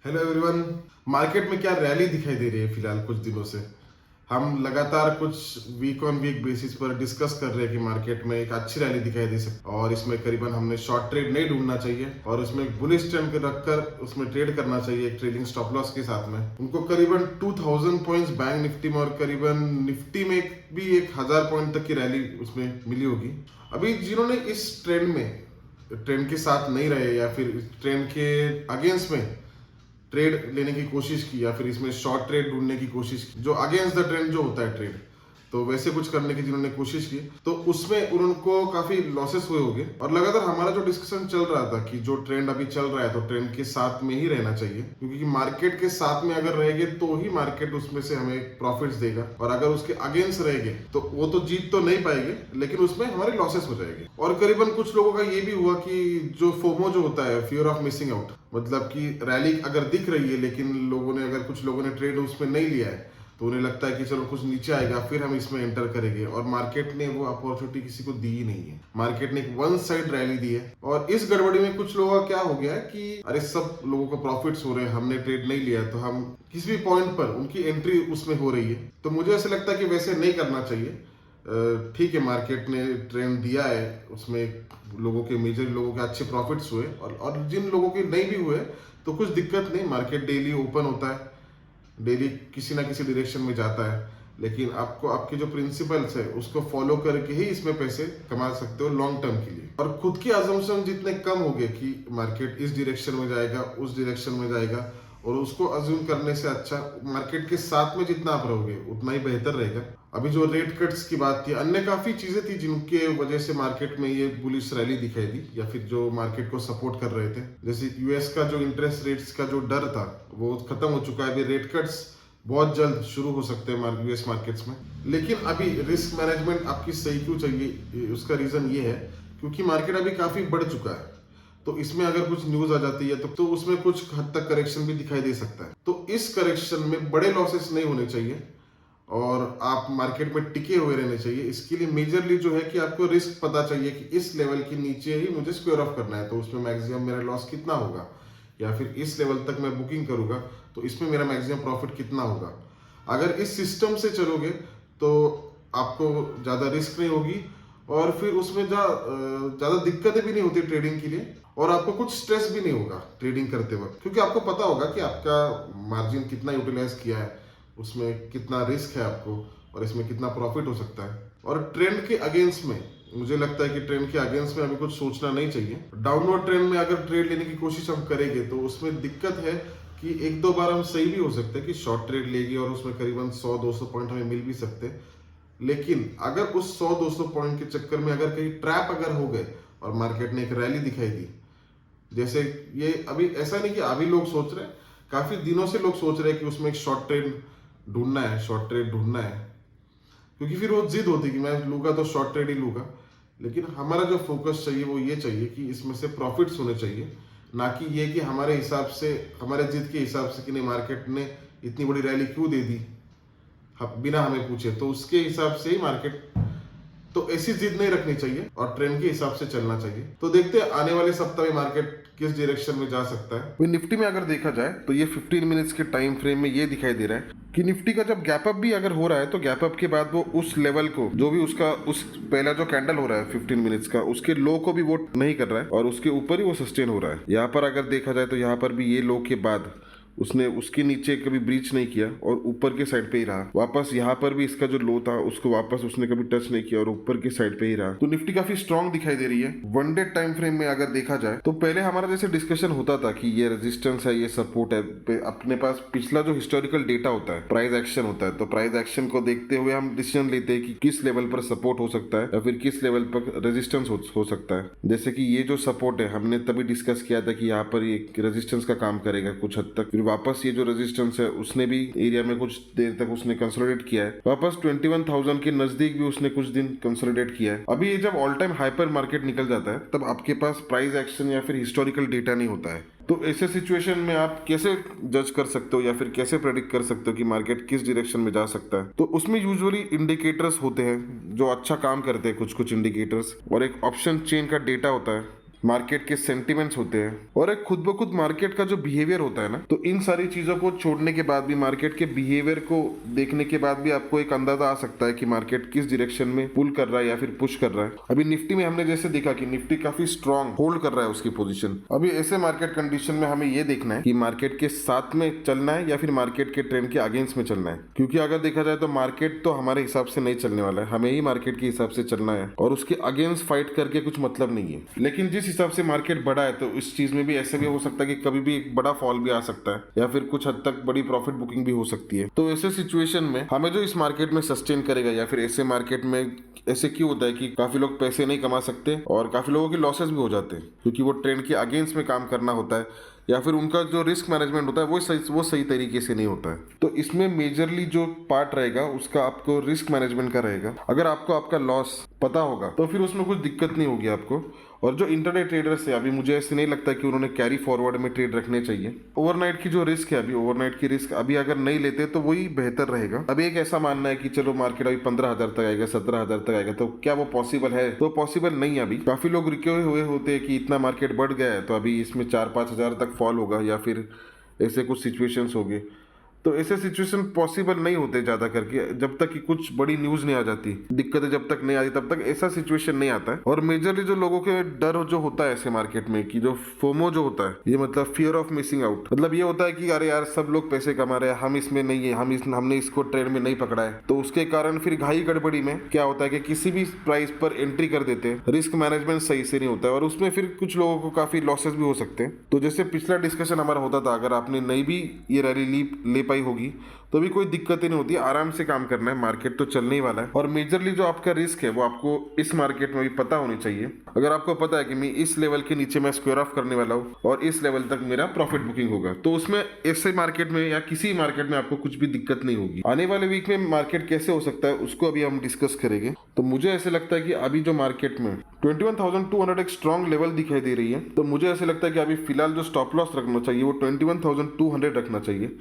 Hello everyone. Market में क्या rally दिखाई दे रही है फिलहाल कुछ दिनों से। हम लगातार कुछ वीक ऑन वीक बेसिस पर डिस्कस कर रहे हैं कि मार्केट में एक अच्छी रैली दिखाई दे सकती है और इसमें करीबन हमने शॉर्ट ट्रेड नहीं ढूंढना चाहिए और उसमें एक बुलिश ट्रेंड रखकर उसमें ट्रेड करना चाहिए एक ट्रेडिंग स्टॉप लॉस के साथ में। उनको करीबन 2000 पॉइंट्स बैंक निफ्टी में और करीबन निफ्टी में भी 1000 पॉइंट तक की रैली उसमें मिली होगी। अभी जिन्होंने इस ट्रेंड के साथ नहीं रहे या फिर ट्रेंड के अगेंस्ट में ट्रेड लेने की कोशिश की या फिर इसमें शॉर्ट ट्रेड ढूंढने की कोशिश की, जो अगेंस्ट द ट्रेंड जो होता है ट्रेड, तो वैसे कुछ करने की जिन्होंने कोशिश की तो उसमें उनको काफी लॉसेस हुए होंगे। और लगातार हमारा जो डिस्कशन चल रहा था कि जो ट्रेंड अभी चल रहा है तो ट्रेंड के साथ में ही रहना चाहिए, क्योंकि मार्केट के साथ में अगर रहेंगे तो ही मार्केट उसमें से हमें प्रॉफिट्स देगा और अगर उसके अगेंस्ट रहेंगे तो वो तो जीत तो नहीं पाएंगे लेकिन उसमें हमारे लॉसेस हो जाएंगे। और करीबन कुछ लोगों का ये भी हुआ कि जो फोमो जो होता है, फियर ऑफ मिसिंग आउट, मतलब कि रैली अगर दिख रही है लेकिन कुछ लोगों ने ट्रेड उसमें नहीं लिया है तो उन्हें लगता है कि चलो कुछ नीचे आएगा फिर हम इसमें एंटर करेंगे, और मार्केट ने वो अपॉर्चुनिटी किसी को दी ही नहीं है। मार्केट ने एक वन साइड रैली दी है और इस गड़बड़ी में कुछ लोगों का क्या हो गया है कि अरे सब लोगों को प्रॉफिट्स हो रहे हैं, हमने ट्रेड नहीं लिया तो हम किसी भी पॉइंट पर उनकी एंट्री उसमें हो रही है। तो मुझे ऐसा लगता है कि वैसे नहीं करना चाहिए। ठीक है, मार्केट ने ट्रेंड दिया है, उसमें मेजर लोगों के अच्छे प्रॉफिट्स हुए और जिन लोगों के नहीं भी हुए तो कुछ दिक्कत नहीं। मार्केट डेली ओपन होता है, डेली किसी ना किसी डायरेक्शन में जाता है, लेकिन आपको आपके जो प्रिंसिपल्स है उसको फॉलो करके ही इसमें पैसे कमा सकते हो लॉन्ग टर्म के लिए। और खुद की अजम्पशन जितने कम हो गए कि मार्केट इस डायरेक्शन में जाएगा उस डायरेक्शन में जाएगा, और उसको अज्यूम करने से अच्छा मार्केट के साथ में जितना आप रहोगे उतना ही बेहतर रहेगा। अभी जो रेट कट्स की बात थी, अन्य काफी चीजें थी जिनके वजह से मार्केट में ये बुलिश रैली दिखाई दी या फिर जो मार्केट को सपोर्ट कर रहे थे, जैसे यूएस का जो इंटरेस्ट रेट्स का जो डर था वो खत्म हो चुका है। अभी रेट कट्स बहुत जल्द शुरू हो सकते हैं यूएस मार्केट्स में, लेकिन अभी रिस्क मैनेजमेंट आपकी सही क्यों चाहिए, उसका रीजन ये है क्योंकि मार्केट अभी काफी बढ़ चुका है। तो इसमें अगर कुछ न्यूज आ जाती है तो उसमें कुछ हद तक करेक्शन भी दिखाई दे सकता है। तो इस करेक्शन में बड़े लॉसेस नहीं होने चाहिए और आप मार्केट में टिके हुए रहने चाहिए। इसके लिए मेजरली जो है कि आपको रिस्क पता चाहिए कि इस लेवल के नीचे ही मुझे स्क्वायर ऑफ करना है तो उसमें मैक्सिमम मेरा लॉस कितना होगा, या फिर इस लेवल तक मैं बुकिंग करूंगा तो इसमें मेरा मैक्सिमम प्रॉफिट कितना होगा। अगर इस सिस्टम से चलोगे तो आपको ज़्यादा रिस्क नहीं होगी और फिर उसमें ज़्यादा दिक्कतें भी नहीं होती ट्रेडिंग के लिए, और आपको कुछ स्ट्रेस भी नहीं होगा ट्रेडिंग करते वक्त, क्योंकि आपको पता होगा कि आपका मार्जिन कितना यूटिलाइज किया है, उसमें कितना रिस्क है आपको और इसमें कितना प्रॉफिट हो सकता है। और ट्रेंड के अगेंस्ट में मुझे लगता है कि ट्रेंड के अगेंस्ट में अभी कुछ सोचना नहीं चाहिए। डाउनवर्ड ट्रेंड में अगर ट्रेड लेने की कोशिश हम करेंगे तो उसमें दिक्कत है कि एक दो बार हम सही भी हो सकते हैं कि शॉर्ट ट्रेड लेगी और उसमें करीबन 100-200 पॉइंट हमें मिल भी सकते हैं, लेकिन अगर उस 100-200 पॉइंट के चक्कर में अगर कहीं ट्रैप अगर हो गए और मार्केट ने एक रैली दिखाई दी, जैसे ये अभी ऐसा नहीं कि अभी लोग सोच रहे हैं, काफी दिनों से लोग सोच रहे हैं कि उसमें एक शॉर्ट ट्रेड ढूंढना है, शॉर्ट ट्रेड ढूंढना है, क्योंकि फिर वो जिद होती है कि मैं लूंगा तो शॉर्ट ट्रेड ही लूंगा। लेकिन हमारा जो फोकस चाहिए वो ये चाहिए कि इसमें से प्रॉफिट्स होने चाहिए, ना कि ये कि हमारे हिसाब से, हमारे जिद के हिसाब से कि नहीं मार्केट ने इतनी बड़ी रैली क्यों दे दी बिना हमें पूछे, तो उसके हिसाब से ही मार्केट, तो ऐसी जिद नहीं रखनी चाहिए और ट्रेंड के हिसाब से चलना चाहिए। तो देखते हैं आने वाले सप्ताह में मार्केट किस डायरेक्शन में जा सकता है। वही निफ्टी में अगर देखा जाए तो ये 15 मिनट्स के टाइम फ्रेम में ये दिखाई दे रहा है कि निफ्टी का जब गैप अप भी अगर हो रहा है तो गैप अप के बाद वो उस लेवल को जो भी उसका उस पहला जो कैंडल हो रहा है 15 मिनट्स का उसके लो को भी वो नहीं कर रहा है और उसके ऊपर ही वो सस्टेन हो रहा है। यहाँ पर अगर देखा जाए तो यहाँ पर भी ये लो के बाद उसने उसके नीचे कभी ब्रीच नहीं किया और ऊपर के साइड पे ही रहा। वापस यहाँ पर भी इसका जो लो था उसको वापस उसने कभी टच नहीं किया और ऊपर के साइड पे ही रहा। तो निफ्टी काफी स्ट्रांग दिखाई दे रही है। वन डे टाइम फ्रेम में अगर देखा जाए तो पहले हमारा जैसे डिस्कशन होता था कि ये रेजिस्टेंस है, ये सपोर्ट है, अपने पास पिछला जो हिस्टोरिकल डेटा होता है, प्राइस एक्शन होता है, तो प्राइस एक्शन को देखते हुए हम डिसीजन लेते हैं कि किस लेवल पर सपोर्ट हो सकता है या फिर किस लेवल पर रेजिस्टेंस हो सकता है। जैसे कि ये जो सपोर्ट है हमने तभी डिस्कस किया था कि यहाँ पर ये रेजिस्टेंस का काम करेगा कुछ हद तक, फिर वापस ये जो रेजिस्टेंस है उसने भी एरिया में कुछ देर तक उसने कंसोलिडेट किया है, वापस 21,000 के नजदीक भी उसने कुछ दिन कंसोलिडेट किया है। अभी ये जब ऑल टाइम हाइपर मार्केट निकल जाता है तब आपके पास प्राइस एक्शन या फिर हिस्टोरिकल डेटा नहीं होता है। तो ऐसे सिचुएशन में आप कैसे जज कर सकते हो या फिर कैसे प्रेडिक्ट कर सकते हो कि मार्केट किस डायरेक्शन में जा सकता है? तो उसमें यूजुअली इंडिकेटर्स होते हैं जो अच्छा काम करते हैं, कुछ कुछ इंडिकेटर्स, और एक ऑप्शन चेन का डेटा होता है मार्केट के सेंटिमेंट्स होते हैं और एक खुद ब खुद मार्केट का जो बिहेवियर होता है ना, तो इन सारी चीजों को छोड़ने के बाद भी, मार्केट के बिहेवियर को देखने के बाद भी आपको एक अंदाजा आ सकता है कि मार्केट किस डायरेक्शन में पुल कर रहा है या फिर पुश कर रहा है। अभी निफ्टी में हमने जैसे देखा कि निफ्टी काफी स्ट्रांग होल्ड कर रहा है उसकी पोजीशन। अभी ऐसे मार्केट कंडीशन में हमें ये देखना है कि मार्केट के साथ में चलना है या फिर मार्केट के ट्रेंड के अगेंस्ट में चलना है, क्योंकि अगर देखा जाए तो मार्केट तो हमारे हिसाब से नहीं चलने वाला है, हमें ही मार्केट के हिसाब से चलना है और उसके अगेंस्ट फाइट करके कुछ मतलब नहीं है। लेकिन जिस हिसाब से मार्केट बढ़ा है तो इस चीज में भी ऐसे भी हो सकता है कि कभी भी एक बड़ा फॉल भी आ सकता है या फिर कुछ हद तक बड़ी प्रॉफिट बुकिंग भी हो सकती है। तो ऐसे सिचुएशन में हमें जो इस मार्केट में सस्टेन करेगा, या फिर ऐसे मार्केट में ऐसे क्यों होता है कि काफी लोग पैसे नहीं कमा सकते और काफी लोगों के लॉसेस भी हो जाते हैं, क्योंकि वो ट्रेंड के अगेंस्ट में काम करना होता है या फिर उनका जो रिस्क मैनेजमेंट होता है वो सही तरीके से नहीं होता है। तो इसमें मेजरली जो पार्ट रहेगा उसका आपको रिस्क मैनेजमेंट का रहेगा। अगर आपको आपका लॉस पता होगा तो फिर उसमें कुछ दिक्कत नहीं होगी आपको। और जो इंटरडे ट्रेडर्स है, अभी मुझे ऐसे नहीं लगता कि उन्होंने कैरी फॉरवर्ड में ट्रेड रखने चाहिए। ओवरनाइट की जो रिस्क है, अभी ओवरनाइट की रिस्क अभी अगर नहीं लेते तो वही बेहतर रहेगा। अभी एक ऐसा मानना है कि चलो मार्केट अभी 15,000 तक आएगा, 17,000 तक आएगा, तो क्या वो पॉसिबल है? तो पॉसिबल नहीं है। अभी काफी लोग रुके हुए होते हैं कि इतना मार्केट बढ़ गया है तो अभी इसमें 4-5 हजार तक फॉल होगा या फिर ऐसे कुछ सिचुएशंस होंगे। तो ऐसे सिचुएशन पॉसिबल नहीं होते ज़्यादा करके, जब तक कि कुछ बड़ी न्यूज़ नहीं आ जाती, दिक्कतें जब तक नहीं आती तब तक ऐसा सिचुएशन नहीं आता है। और मेजरली जो लोगों के डर जो होता है ऐसे मार्केट में, कि जो फोमो जो होता है, ये मतलब फियर ऑफ मिसिंग आउट, मतलब ये होता है कि अरे यार सब लोग पैसे कमा रहे हैं, हम इसमें नहीं है, हमने इसको ट्रेड में नहीं पकड़ा है। तो उसके कारण फिर घाई गड़बड़ी में क्या होता है कि किसी भी प्राइस पर एंट्री कर देते हैं, रिस्क मैनेजमेंट सही से नहीं होता है और उसमें फिर कुछ लोगों को काफ़ी लॉसेस भी हो सकते हैं। तो जैसे पिछला डिस्कशन हमारा होता था, अगर आपने नहीं भी ये रैली ले पाई होगी तो भी कोई दिक्कत ही नहीं होती, आराम से काम करना है, मार्केट तो चलने ही वाला है। और मेजरली जो आपका रिस्क है वो आपको इस मार्केट में भी पता होनी चाहिए। अगर आपको पता है कि मैं इस लेवल के नीचे मैं स्क्वायर ऑफ करने वाला हूँ और इस लेवल तक मेरा प्रॉफिट बुकिंग होगा, तो उसमें ऐसे मार्केट में या किसी मार्केट में आपको कुछ भी दिक्कत नहीं होगी। आने वाले वीक में मार्केट कैसे हो सकता है उसको अभी हम डिस्कस करेंगे। तो मुझे ऐसे लगता है कि अभी जो मार्केट में 21,200 एक स्ट्रॉन्ग लेवल दिखाई दे रही है, तो मुझे ऐसे लगता है कि अभी फिलहाल जो स्टॉप लॉस रखना चाहिए वो 21,200 रखना चाहिए।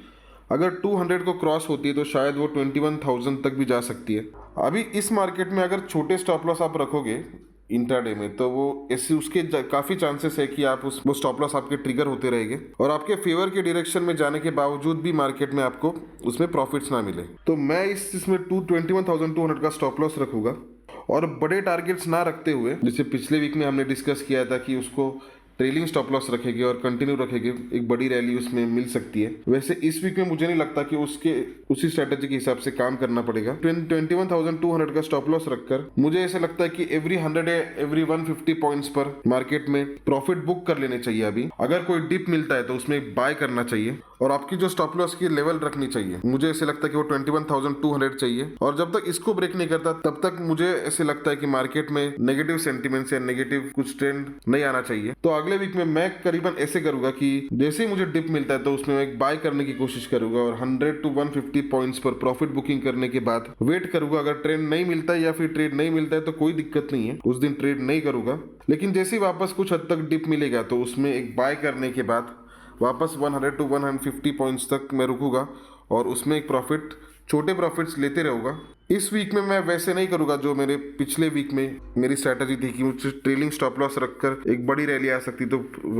अगर 200 को क्रॉस होती है तो शायद वो 21,000 तक भी जा सकती है। अभी इस मार्केट में अगर छोटे स्टॉप लॉस आप रखोगे इंट्राडे में, तो वो ऐसे उसके काफ़ी चांसेस है कि आप वो स्टॉप लॉस आपके ट्रिगर होते रहेंगे और आपके फेवर के डायरेक्शन में जाने के बावजूद भी मार्केट में आपको उसमें प्रॉफिट्स ना मिले। तो मैं इसमें 21,200 का स्टॉप लॉस रखूंगा और बड़े टारगेट्स ना रखते हुए, जैसे पिछले वीक में हमने डिस्कस किया था कि उसको ट्रेलिंग स्टॉप लॉस रखेंगे और कंटिन्यू रखेंगे, एक बड़ी रैली उसमें मिल सकती है। वैसे इस वीक में मुझे नहीं लगता कि उसी स्ट्रेटेजी के हिसाब से काम करना पड़ेगा। 21,200 का स्टॉप लॉस रखकर मुझे ऐसा लगता है कि एवरी 100 या एवरी 150 पॉइंट्स पर मार्केट में प्रॉफिट बुक कर लेने चाहिए। अभी अगर कोई डिप मिलता है तो उसमें बाय करना चाहिए और आपकी जो स्टॉप लॉस की लेवल रखनी चाहिए, मुझे ऐसे लगता है कि वो 21,200 चाहिए। और जब तक इसको ब्रेक नहीं करता तब तक मुझे ऐसे लगता है कि मार्केट में नेगेटिव सेंटिमेंट्स या नेगेटिव कुछ ट्रेंड नहीं आना चाहिए। तो अगले वीक में मैं करीबन ऐसे करूंगा कि जैसे ही मुझे डिप मिलता है तो उसमें मैं बाय करने की कोशिश करूंगा और 100 to 150 पॉइंट्स पर प्रॉफिट बुकिंग करने के बाद वेट करूंगा। अगर ट्रेंड नहीं मिलता है या फिर ट्रेड नहीं मिलता है तो कोई दिक्कत नहीं है, उस दिन ट्रेड नहीं करूंगा। लेकिन जैसे ही वापस कुछ हद तक डिप मिलेगा तो उसमें एक बाय करने के बाद वापस 100 to 150 पॉइंट्स तक मैं रुकूंगा और उसमें एक प्रॉफिट, छोटे प्रॉफिट्स लेते रहूंगा। इस वीक में मैं वैसे नहीं करूंगा जो मेरे पिछले वीक में मेरी स्ट्रैटेजी थी कि मुझे ट्रेलिंग स्टॉप लॉस रखकर एक बड़ी रैली आ सकती तो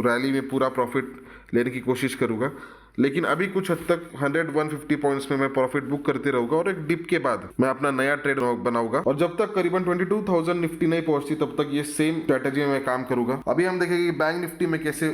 रैली में पूरा प्रॉफिट लेने की कोशिश करूंगा। लेकिन अभी कुछ हद तक 100-150 पॉइंट्स में मैं प्रॉफिट बुक करते रहूंगा और एक डिप के बाद मैं अपना नया ट्रेड बनाऊंगा और जब तक करीबन 22,000 निफ्टी नहीं पहुंचती तब तक ये सेम स्ट्रैटेजी में मैं काम करूंगा। अभी हम देखेंगे कि बैंक निफ्टी में कैसे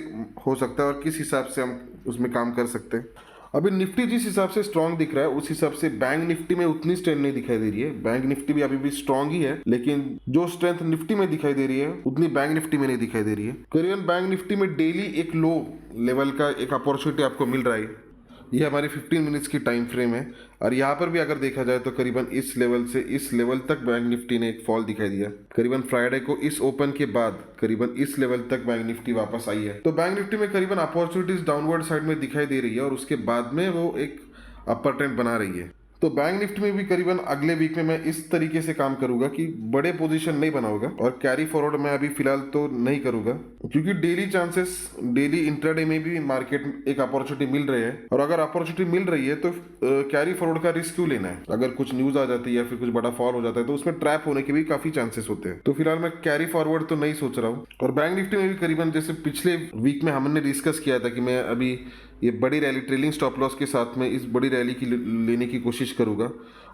हो सकता है और किस हिसाब से हम उसमें काम कर सकते हैं। अभी निफ्टी जिस हिसाब से स्ट्रांग दिख रहा है उस हिसाब से बैंक निफ्टी में उतनी स्ट्रेंथ नहीं दिखाई दे रही है। बैंक निफ्टी भी अभी भी स्ट्रांग ही है, लेकिन जो स्ट्रेंथ निफ्टी में दिखाई दे रही है उतनी बैंक निफ्टी में नहीं दिखाई दे रही है। करीबन बैंक निफ्टी में डेली एक लो लेवल का एक अपॉर्चुनिटी आपको मिल रहा है। ये हमारी 15 मिनट्स की टाइम फ्रेम है और यहाँ पर भी अगर देखा जाए तो करीबन इस लेवल से इस लेवल तक बैंक निफ्टी ने एक फॉल दिखाई दिया। करीबन फ्राइडे को इस ओपन के बाद करीबन इस लेवल तक बैंक निफ्टी वापस आई है। तो बैंक निफ्टी में करीबन अपॉर्चुनिटीज डाउनवर्ड साइड में दिखाई दे रही है और उसके बाद में वो एक अपर ट्रेंड बना रही है। तो बैंक निफ्टी में भी करीबन अगले वीक में मैं इस तरीके से काम करूंगा कि बड़े पोजीशन नहीं बनाऊंगा और कैरी फॉरवर्ड मैं अभी फिलहाल तो नहीं करूंगा, क्योंकि डेली चांसेस, डेली इंट्राडे में भी मार्केट एक अपॉर्चुनिटी मिल रही है, और अगर अपॉर्चुनिटी मिल रही है तो कैरी फॉरवर्ड का रिस्क क्यों लेना है। अगर कुछ न्यूज आ जाती है या फिर कुछ बड़ा फॉल हो जाता है तो उसमें ट्रैप होने के भी काफी चांसेस होते हैं। तो फिलहाल मैं कैरी फॉरवर्ड तो नहीं सोच रहा हूँ। और बैंक निफ्टी में भी करीबन जैसे पिछले वीक में हमने डिस्कस किया था कि मैं अभी ये बड़ी रैली ट्रेलिंग स्टॉप लॉस के साथ में इस बड़ी रैली की लेने की कोशिश करूंगा,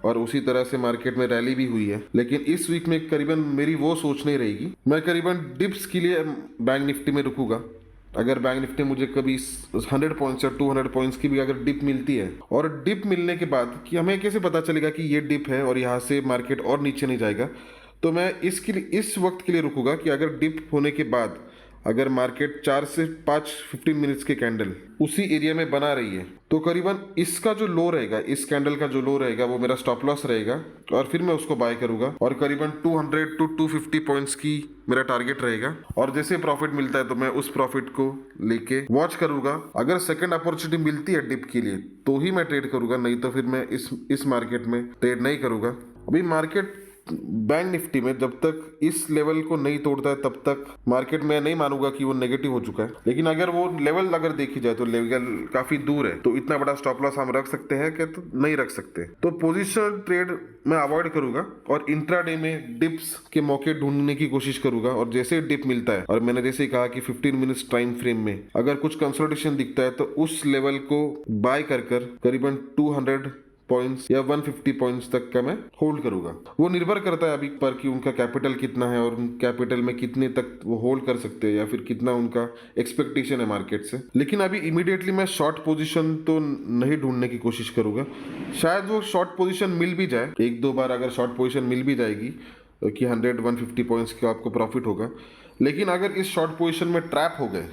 और उसी तरह से मार्केट में रैली भी हुई है। लेकिन इस वीक में करीबन मेरी वो सोच नहीं रहेगी, मैं करीबन डिप्स के लिए बैंक निफ्टी में रुकूंगा। अगर बैंक निफ्टी मुझे कभी 100 पॉइंट्स या 200 पॉइंट्स की भी अगर डिप मिलती है, और डिप मिलने के बाद कि हमें कैसे पता चलेगा कि ये डिप है और यहाँ से मार्केट और नीचे नहीं जाएगा, तो मैं इसके लिए इस वक्त के लिए रुकूंगा कि अगर डिप होने के बाद अगर मार्केट 4 से 5 15 मिनट्स के कैंडल उसी एरिया में बना रही है, तो करीबन इसका जो लो रहेगा, इस कैंडल का जो लो रहेगा वो मेरा स्टॉप लॉस रहेगा, और फिर मैं उसको बाय करूंगा। और करीबन 200 to 250 पॉइंट्स की मेरा टारगेट रहेगा, और जैसे प्रॉफिट मिलता है तो मैं उस प्रॉफिट को लेके वॉच करूंगा। अगर सेकंड अपॉर्चुनिटी मिलती है डिप के लिए तो ही मैं ट्रेड करूंगा, नहीं तो फिर मैं इस मार्केट में ट्रेड नहीं करूंगा। अभी मार्केट बैंक निफ्टी में जब तक इस लेवल को नहीं तोड़ता है तब तक मार्केट में नहीं मानूंगा कि वो नेगेटिव हो चुका है। लेकिन अगर वो लेवल अगर देखी जाए तो लेवल काफी दूर है, तो इतना बड़ा स्टॉप लॉस हम रख सकते हैं क्या? तो नहीं रख सकते। तो पोजीशनल ट्रेड मैं अवॉइड करूंगा और इंट्राडे में डिप्स के मौके ढूंढने की कोशिश करूंगा। और जैसे डिप मिलता है, और मैंने जैसे ही कहा कि 15 मिनट्स टाइम फ्रेम में अगर कुछ कंसोलिडेशन दिखता है तो उस लेवल को बाय कर करीबन 200 पॉइंट्स या 150 पॉइंट्स तक का मैं होल्ड करूंगा। वो निर्भर करता है अभी पर कि उनका कैपिटल कितना है और उन कैपिटल में कितने तक वो होल्ड कर सकते हैं या फिर कितना उनका एक्सपेक्टेशन है मार्केट से। लेकिन अभी इमीडिएटली मैं शॉर्ट पोजीशन तो नहीं ढूंढने की कोशिश करूंगा। शायद वो शॉर्ट पोजीशन मिल भी जाए, एक दो बार अगर शॉर्ट पोजीशन मिल भी जाएगी कि 100-150 पॉइंट्स का आपको प्रॉफिट होगा। लेकिन अगर इस शॉर्ट पोजीशन में ट्रैप हो गए,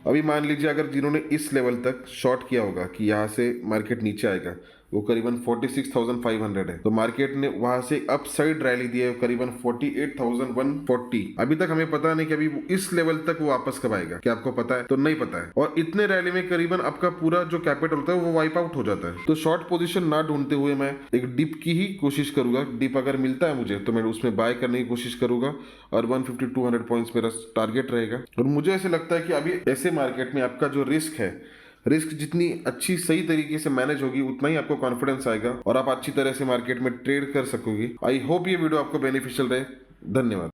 अभी मान लीजिए अगर जिन्होंने इस लेवल तक शॉर्ट किया होगा कि यहाँ से मार्केट नीचे आएगा, वो करीबन 46,500 है, तो मार्केट ने वहां से अप साइड रैली दी है करीबन 48,140। अभी तक हमें पता नहीं कि अभी इस लेवल तक वो वापस कब आएगा, क्या आपको पता है? तो नहीं पता है। और इतने रैली में करीबन आपका पूरा जो कैपिटल होता है वो वाइप आउट हो जाता है। तो शॉर्ट पोजीशन ना ढूंढते हुए मैं एक डिप की ही कोशिश करूंगा। डिप अगर मिलता है मुझे तो मैं उसमें बाय करने की कोशिश करूंगा, और 150-200 पॉइंट्स मेरा टारगेट रहेगा। और मुझे ऐसे लगता है कि अभी ऐसे मार्केट में आपका जो रिस्क है, रिस्क जितनी अच्छी सही तरीके से मैनेज होगी उतना ही आपको कॉन्फिडेंस आएगा और आप अच्छी तरह से मार्केट में ट्रेड कर सकोगे। आई होप ये वीडियो आपको बेनिफिशियल रहे। धन्यवाद।